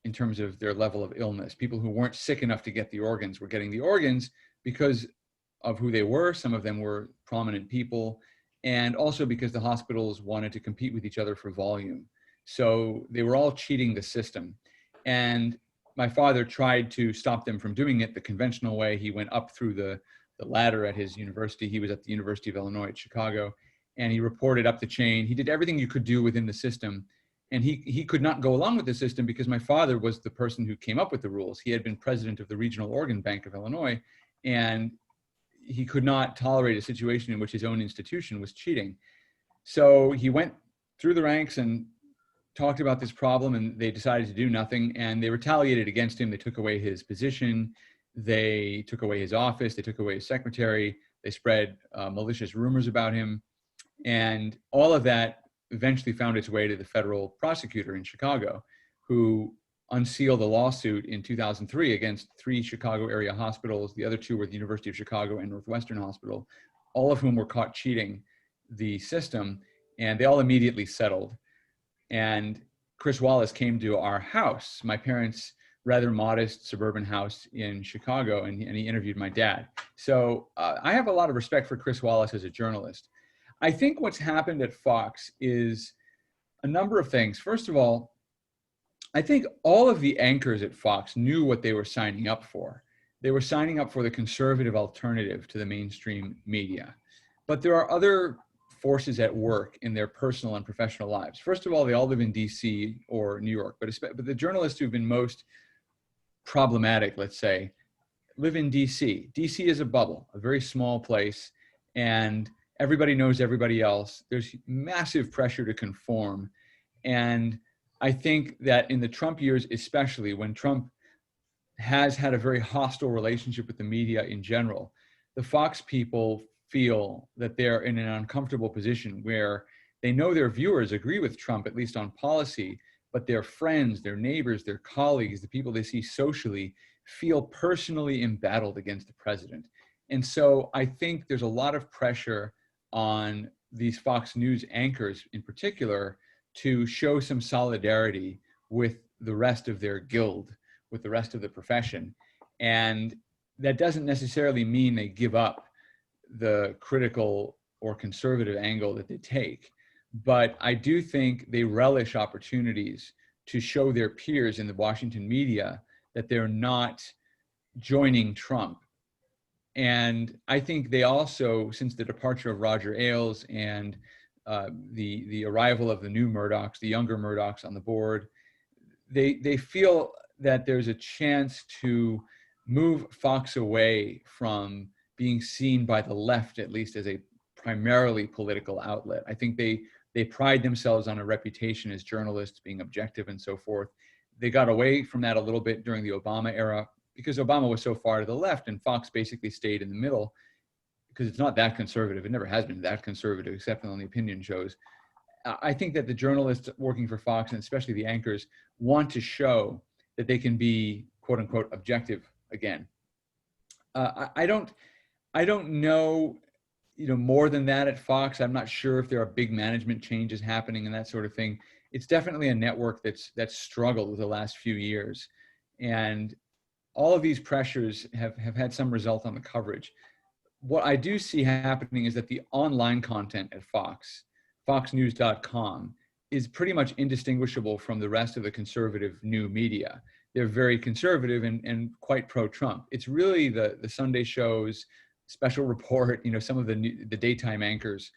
in terms of their level of illness. People who weren't sick enough to get the organs were getting the organs because of who they were. Some of them were prominent people, and also because the hospitals wanted to compete with each other for volume. So they were all cheating the system. And my father tried to stop them from doing it the conventional way. He went up through the ladder at his university. He was at the University of Illinois at Chicago, and he reported up the chain. He did everything you could do within the system. And he could not go along with the system because my father was the person who came up with the rules. He had been president of the Regional Organ Bank of Illinois, and he could not tolerate a situation in which his own institution was cheating. So he went through the ranks and talked about this problem, and they decided to do nothing, and they retaliated against him. They took away his position. They took away his office. They took away his secretary. They spread malicious rumors about him. And all of that eventually found its way to the federal prosecutor in Chicago, who unsealed a lawsuit in 2003 against 3 Chicago area hospitals. The other 2 were the University of Chicago and Northwestern Hospital, all of whom were caught cheating the system, and they all immediately settled. And Chris Wallace came to our house, my parents' rather modest suburban house in Chicago, and he interviewed my dad. So I have a lot of respect for Chris Wallace as a journalist. I think what's happened at Fox is a number of things. First of all, I think all of the anchors at Fox knew what they were signing up for. They were signing up for the conservative alternative to the mainstream media. But there are other forces at work in their personal and professional lives. First of all, they all live in DC or New York, but the journalists who've been most problematic, let's say, live in DC. DC is a bubble, a very small place, and everybody knows everybody else. There's massive pressure to conform. And I think that in the Trump years, especially when Trump has had a very hostile relationship with the media in general, the Fox people feel that they're in an uncomfortable position where they know their viewers agree with Trump, at least on policy, but their friends, their neighbors, their colleagues, the people they see socially, feel personally embattled against the president. And so I think there's a lot of pressure on these Fox News anchors in particular to show some solidarity with the rest of their guild, with the rest of the profession. And that doesn't necessarily mean they give up the critical or conservative angle that they take. But I do think they relish opportunities to show their peers in the Washington media that they're not joining Trump. And I think they also, since the departure of Roger Ailes and the arrival of the new Murdochs, the younger Murdochs on the board, they feel that there's a chance to move Fox away from being seen by the left, at least, as a primarily political outlet. I think they pride themselves on a reputation as journalists, being objective and so forth. They got away from that a little bit during the Obama era because Obama was so far to the left and Fox basically stayed in the middle because it's not that conservative. It never has been that conservative, except on the opinion shows. I think that the journalists working for Fox, and especially the anchors, want to show that they can be, quote unquote, objective again. I don't know, more than that at Fox. I'm not sure if there are big management changes happening and that sort of thing. It's definitely a network that's struggled with the last few years. And all of these pressures have had some result on the coverage. What I do see happening is that the online content at Fox, foxnews.com, is pretty much indistinguishable from the rest of the conservative new media. They're very conservative and quite pro-Trump. It's really the Sunday shows, Special Report, some of the daytime anchors,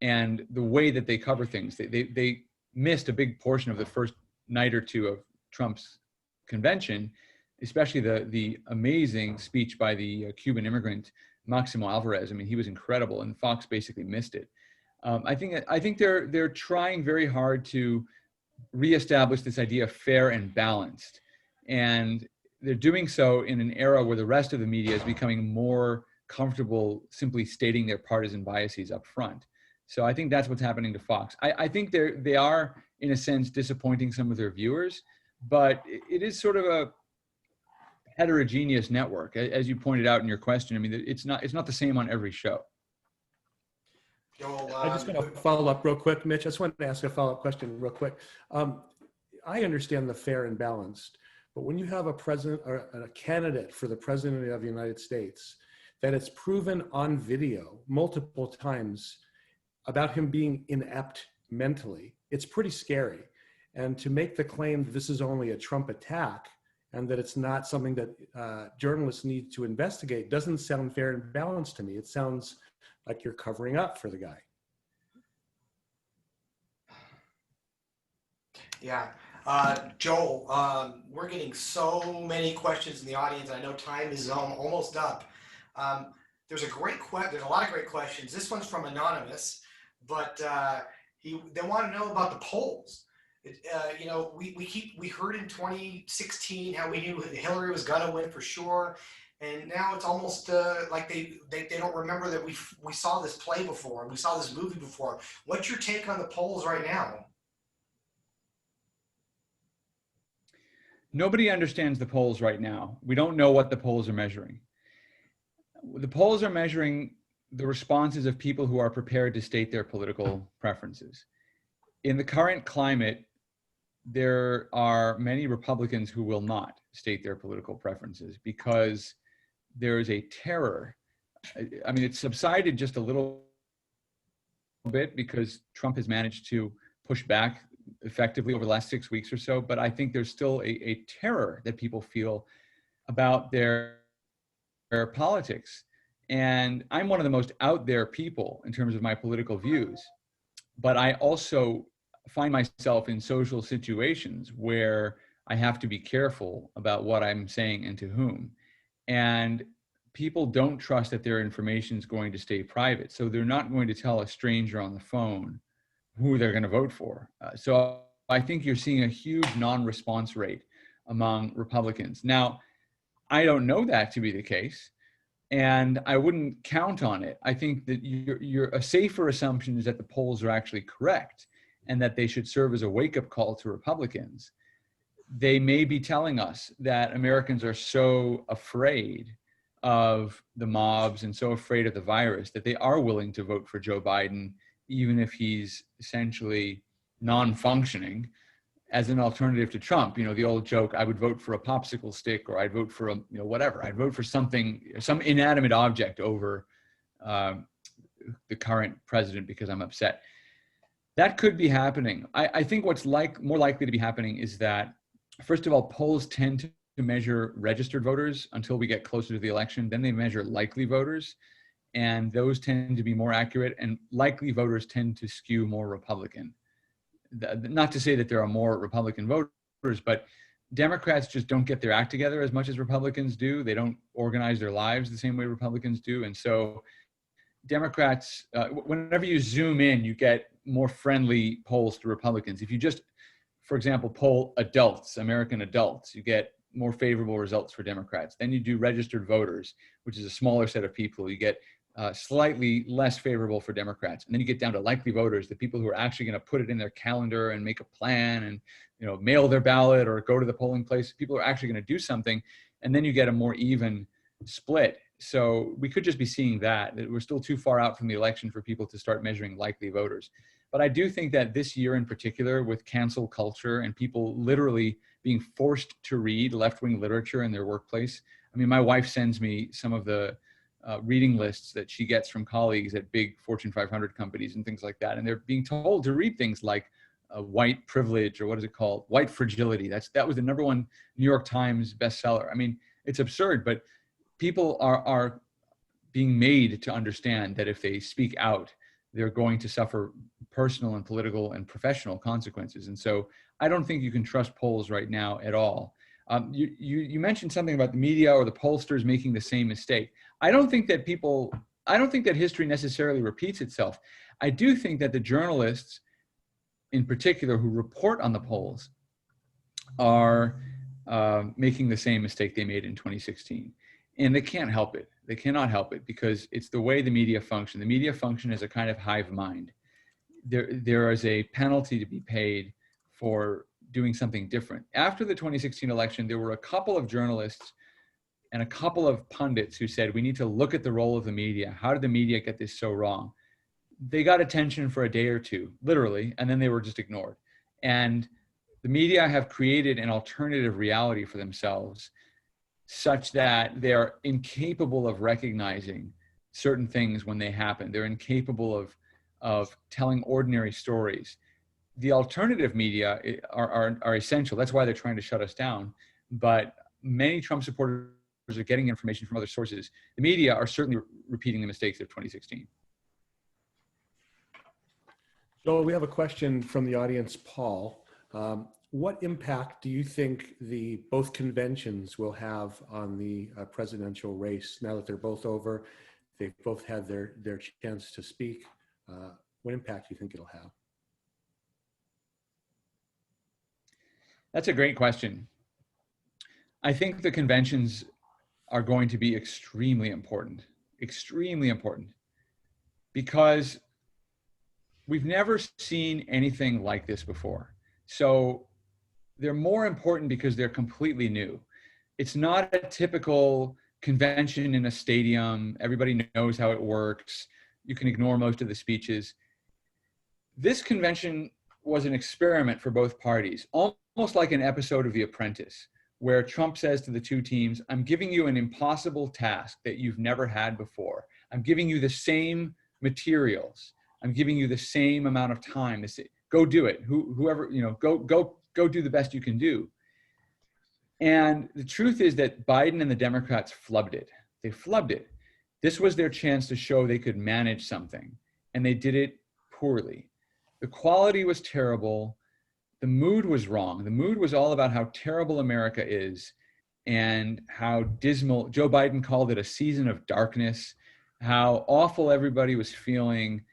and the way that they cover things. They missed a big portion of the first night or two of Trump's convention, especially the amazing speech by the Cuban immigrant Maximo Alvarez. I mean, he was incredible, and Fox basically missed it. I think they're trying very hard to reestablish this idea of fair and balanced, and they're doing so in an era where the rest of the media is becoming more comfortable simply stating their partisan biases up front. So I think that's what's happening to Fox. I think they are, in a sense, disappointing some of their viewers, but it is sort of a heterogeneous network, as you pointed out in your question. I mean, it's not the same on every show. Joel, I just want to follow up real quick, Mitch. I just wanted to ask a follow-up question real quick. I understand the fair and balanced, but when you have a president or a candidate for the president of the United States that it's proven on video multiple times about him being inept mentally, it's pretty scary. And to make the claim that this is only a Trump attack and that it's not something that journalists need to investigate doesn't sound fair and balanced to me. It sounds like you're covering up for the guy. Yeah. Joel, we're getting so many questions in the audience. I know time is almost up. There's a lot of great questions. This one's from Anonymous, but they want to know about the polls. You know, we heard in 2016 how we knew Hillary was gonna win for sure, and now it's almost like they don't remember that we saw this play before, we saw this movie before. What's your take on the polls right now? Nobody understands the polls right now. We don't know what the polls are measuring. The polls are measuring the responses of people who are prepared to state their political preferences. In the current climate, there are many Republicans who will not state their political preferences because there is a terror. I mean, it's subsided just a little bit because Trump has managed to push back effectively over the last 6 weeks or so, but I think there's still a terror that people feel about their politics. And I'm one of the most out there people in terms of my political views, but I also find myself in social situations where I have to be careful about what I'm saying and to whom. And people don't trust that their information is going to stay private. So they're not going to tell a stranger on the phone who they're going to vote for. So I think you're seeing a huge non-response rate among Republicans. Now, I don't know that to be the case, and I wouldn't count on it. I think that a safer assumption is that the polls are actually correct and that they should serve as a wake-up call to Republicans. They may be telling us that Americans are so afraid of the mobs and so afraid of the virus that they are willing to vote for Joe Biden, even if he's essentially non-functioning, as an alternative to Trump. You know, the old joke, I would vote for a popsicle stick, or I'd vote for whatever. I'd vote for something, some inanimate object over the current president because I'm upset. That could be happening. I think what's more likely to be happening is that, first of all, polls tend to measure registered voters until we get closer to the election. Then they measure likely voters, and those tend to be more accurate, and likely voters tend to skew more Republican. Not to say that there are more Republican voters, but Democrats just don't get their act together as much as Republicans do. They don't organize their lives the same way Republicans do. And so Democrats, whenever you zoom in, you get more friendly polls to Republicans. If you just, for example, poll adults, American adults, you get more favorable results for Democrats. Then you do registered voters, which is a smaller set of people. You get slightly less favorable for Democrats. And then you get down to likely voters, the people who are actually going to put it in their calendar and make a plan and, you know, mail their ballot or go to the polling place. People are actually going to do something. And then you get a more even split. So we could just be seeing that we're still too far out from the election for people to start measuring likely voters. But I do think that this year in particular, with cancel culture and people literally being forced to read left-wing literature in their workplace. I mean, my wife sends me some of the reading lists that she gets from colleagues at big Fortune 500 companies and things like that. And they're being told to read things like white privilege, or what is it called? White fragility. That was the #1 New York Times bestseller. I mean, it's absurd, but people are being made to understand that if they speak out, they're going to suffer personal and political and professional consequences. And so I don't think you can trust polls right now at all. You mentioned something about the media or the pollsters making the same mistake. I don't think that history necessarily repeats itself. I do think that the journalists in particular who report on the polls are making the same mistake they made in 2016. And they can't help it. They cannot help it because it's the way the media function. The media function is a kind of hive mind. There is a penalty to be paid for doing something different. After the 2016 election, there were a couple of journalists and a couple of pundits who said, we need to look at the role of the media. How did the media get this so wrong? They got attention for a day or two, literally, and then they were just ignored. And the media have created an alternative reality for themselves such that they're incapable of recognizing certain things when they happen. They're incapable of telling ordinary stories. The alternative media are essential. That's why they're trying to shut us down. But many Trump supporters are getting information from other sources. The media are certainly repeating the mistakes of 2016. Joel, we have a question from the audience, Paul. What impact do you think both conventions will have on the presidential race now that they're both over? They've both had their chance to speak. What impact do you think it'll have? That's a great question. I think the conventions are going to be extremely important, because we've never seen anything like this before. So they're more important because they're completely new. It's not a typical convention in a stadium. Everybody knows how it works. You can ignore most of the speeches. This convention was an experiment for both parties, almost like an episode of The Apprentice, where Trump says to the two teams, I'm giving you an impossible task that you've never had before. I'm giving you the same materials. I'm giving you the same amount of time. Go do it. Whoever, go do the best you can do. And the truth is that Biden and the Democrats flubbed it. They flubbed it. This was their chance to show they could manage something, and they did it poorly. The quality was terrible. The mood was wrong. The mood was all about how terrible America is and how dismal. Joe Biden called it a season of darkness, how awful everybody was feeling.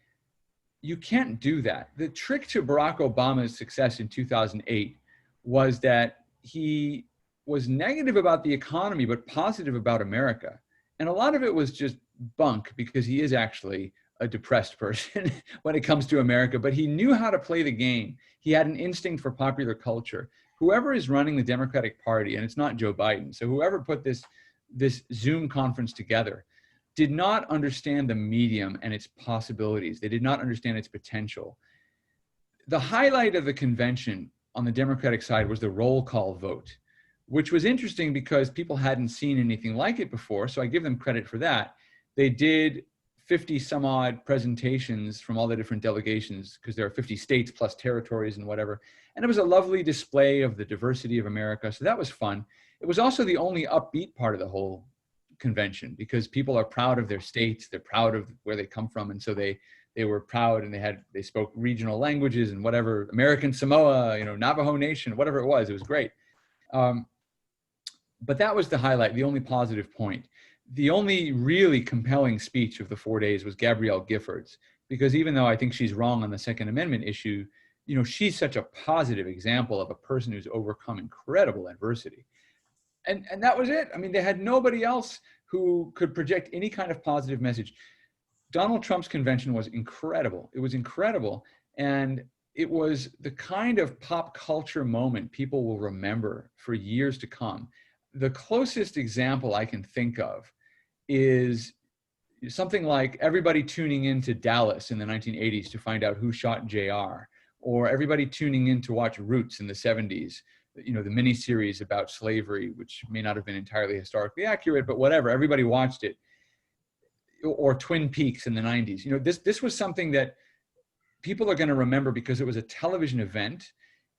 You can't do that. The trick to Barack Obama's success in 2008 was that he was negative about the economy, but positive about America. And a lot of it was just bunk because he is actually a depressed person when it comes to America, but he knew how to play the game. He had an instinct for popular culture. Whoever is running the Democratic Party, and it's not Joe Biden, so whoever put this Zoom conference together did not understand the medium and its possibilities. They did not understand its potential. The highlight of the convention on the Democratic side was the roll call vote, which was interesting because people hadn't seen anything like it before, so I give them credit for that. They did 50 some odd presentations from all the different delegations because there are 50 states plus territories and whatever. And it was a lovely display of the diversity of America. So that was fun. It was also the only upbeat part of the whole convention because people are proud of their states. They're proud of where they come from. And so they were proud and they spoke regional languages and whatever, American Samoa, Navajo Nation, whatever it was great. But that was the highlight, the only positive point. The only really compelling speech of the 4 days was Gabrielle Giffords, because even though I think she's wrong on the Second Amendment issue, she's such a positive example of a person who's overcome incredible adversity. And that was it. I mean, they had nobody else who could project any kind of positive message. Donald Trump's convention was incredible. It was incredible. And it was the kind of pop culture moment people will remember for years to come. The closest example I can think of is something like everybody tuning into Dallas in the 1980s to find out who shot JR, or everybody tuning in to watch Roots in the 70s, the miniseries about slavery, which may not have been entirely historically accurate, but whatever, everybody watched it, or Twin Peaks in the 90s. This was something that people are going to remember because it was a television event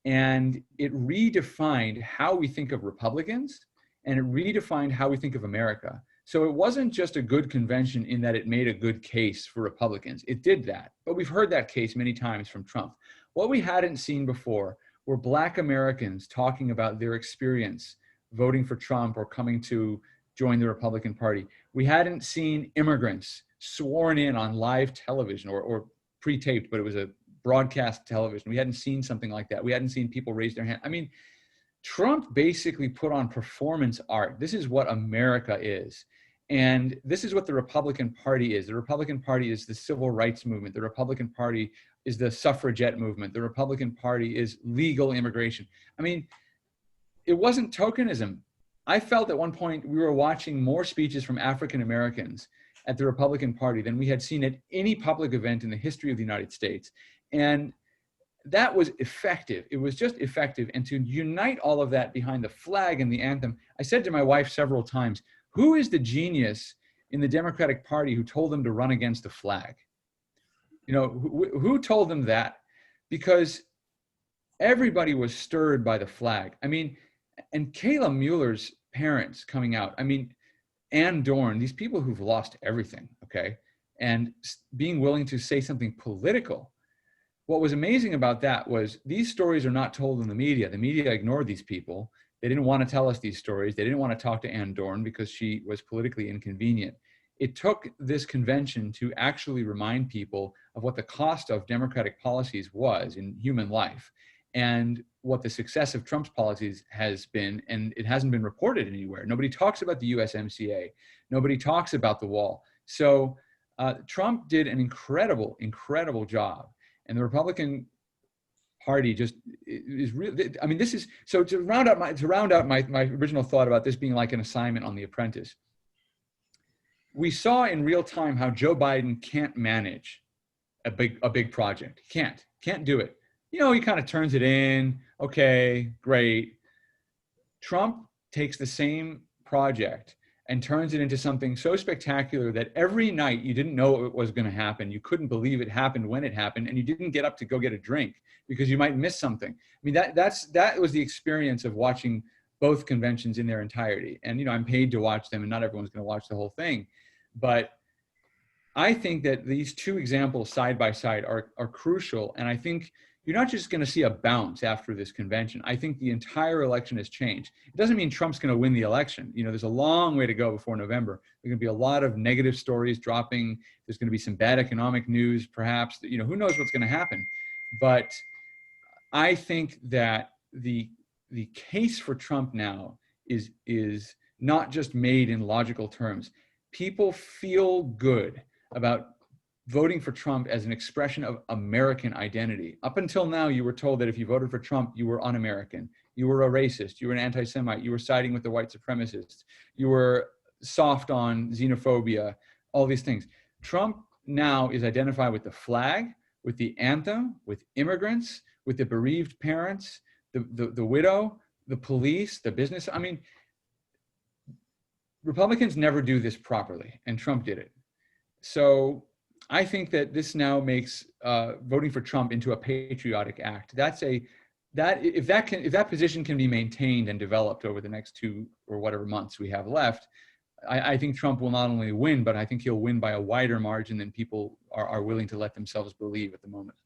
and it redefined how we think of Republicans and it redefined how we think of America. So it wasn't just a good convention in that it made a good case for Republicans. It did that, but we've heard that case many times from Trump. What we hadn't seen before were Black Americans talking about their experience voting for Trump or coming to join the Republican Party. We hadn't seen immigrants sworn in on live television or pre-taped, but it was a broadcast television. We hadn't seen something like that. We hadn't seen people raise their hand. I mean, Trump basically put on performance art. This is what America is. And this is what the Republican Party is. The Republican Party is the civil rights movement. The Republican Party is the suffragette movement. The Republican Party is legal immigration. I mean, it wasn't tokenism. I felt at one point we were watching more speeches from African Americans at the Republican Party than we had seen at any public event in the history of the United States. And that was effective. It was just effective. And to unite all of that behind the flag and the anthem, I said to my wife several times, who is the genius in the Democratic Party who told them to run against the flag? You know, who told them that? Because everybody was stirred by the flag. I mean, and Kayla Mueller's parents coming out, I mean, Ann Dorn, these people who've lost everything, okay? And being willing to say something political. What was amazing about that was these stories are not told in the media. The media ignored these people. They didn't want to tell us these stories. They didn't want to talk to Ann Dorn because she was politically inconvenient. It took this convention to actually remind people of what the cost of Democratic policies was in human life and what the success of Trump's policies has been, and it hasn't been reported anywhere. Nobody talks about the USMCA. Nobody talks about the wall. So Trump did an incredible, incredible job. And the Republican Party just is really, I mean, this is, so to round out my original thought about this being like an assignment on The Apprentice, we saw in real time how Joe Biden can't manage a big project. He can't do it. You know, he kind of turns it in. Okay, great. Trump takes the same project and turns it into something so spectacular that every night you didn't know it was going to happen. You couldn't believe it happened when it happened, and you didn't get up to go get a drink because you might miss something. I mean, that was the experience of watching both conventions in their entirety. And, you know, I'm paid to watch them, and not everyone's going to watch the whole thing. But I think that these two examples side by side are crucial. And I think you're not just going to see a bounce after this convention. I think the entire election has changed. It doesn't mean Trump's going to win the election. You know, there's a long way to go before November. There's going to be a lot of negative stories dropping. There's going to be some bad economic news, perhaps. You know, who knows what's going to happen. But I think that the case for Trump now is not just made in logical terms. People feel good about voting for Trump as an expression of American identity. Up until now, you were told that if you voted for Trump, you were un-American. You were a racist. You were an anti-Semite. You were siding with the white supremacists. You were soft on xenophobia, all these things. Trump now is identified with the flag, with the anthem, with immigrants, with the bereaved parents, the widow, the police, the business. I mean, Republicans never do this properly, and Trump did it. So I think that this now makes voting for Trump into a patriotic act. If that position can be maintained and developed over the next 2 or whatever months we have left, I think Trump will not only win, but I think he'll win by a wider margin than people are willing to let themselves believe at the moment.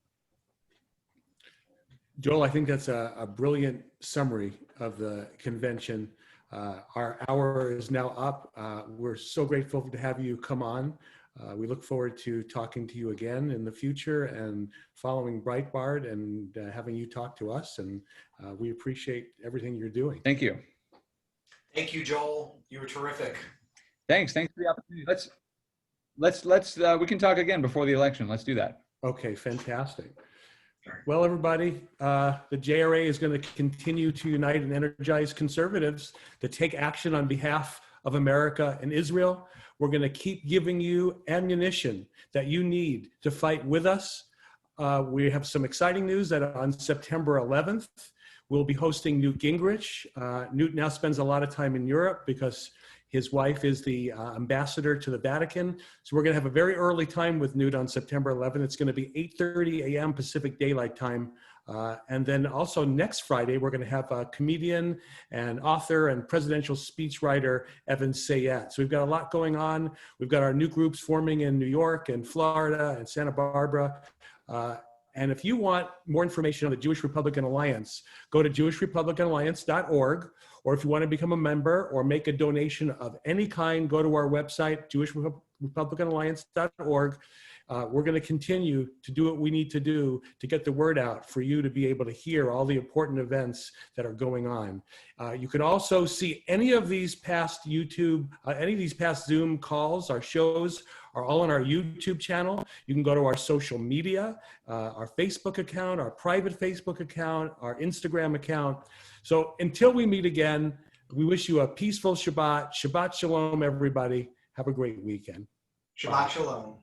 Joel, I think that's a brilliant summary of the convention. Our hour is now up. We're so grateful to have you come on. We look forward to talking to you again in the future and following Breitbart and having you talk to us. And we appreciate everything you're doing. Thank you. Thank you, Joel. You were terrific. Thanks for the opportunity. Let's we can talk again before the election. Let's do that. Okay, fantastic. Well, everybody, the JRA is going to continue to unite and energize conservatives to take action on behalf of America and Israel. We're going to keep giving you ammunition that you need to fight with us. We have some exciting news that on September 11th, we'll be hosting Newt Gingrich. Newt now spends a lot of time in Europe because his wife is the ambassador to the Vatican. So we're going to have a very early time with Newt on September 11th. It's going to be 8:30 a.m. Pacific Daylight Time And then also next Friday, we're going to have a comedian and author and presidential speechwriter, Evan Sayet. So we've got a lot going on. We've got our new groups forming in New York and Florida and Santa Barbara. And if you want more information on the Jewish Republican Alliance, go to jewishrepublicanalliance.org. Or if you want to become a member or make a donation of any kind, go to our website, jewishrepublicanalliance.org. We're going to continue to do what we need to do to get the word out for you to be able to hear all the important events that are going on. You can also see any of these past any of these past Zoom calls. Our shows are all on our YouTube channel. You can go to our social media, our Facebook account, our private Facebook account, our Instagram account. So until we meet again, we wish you a peaceful Shabbat. Shabbat Shalom, everybody. Have a great weekend. Shabbat Shalom.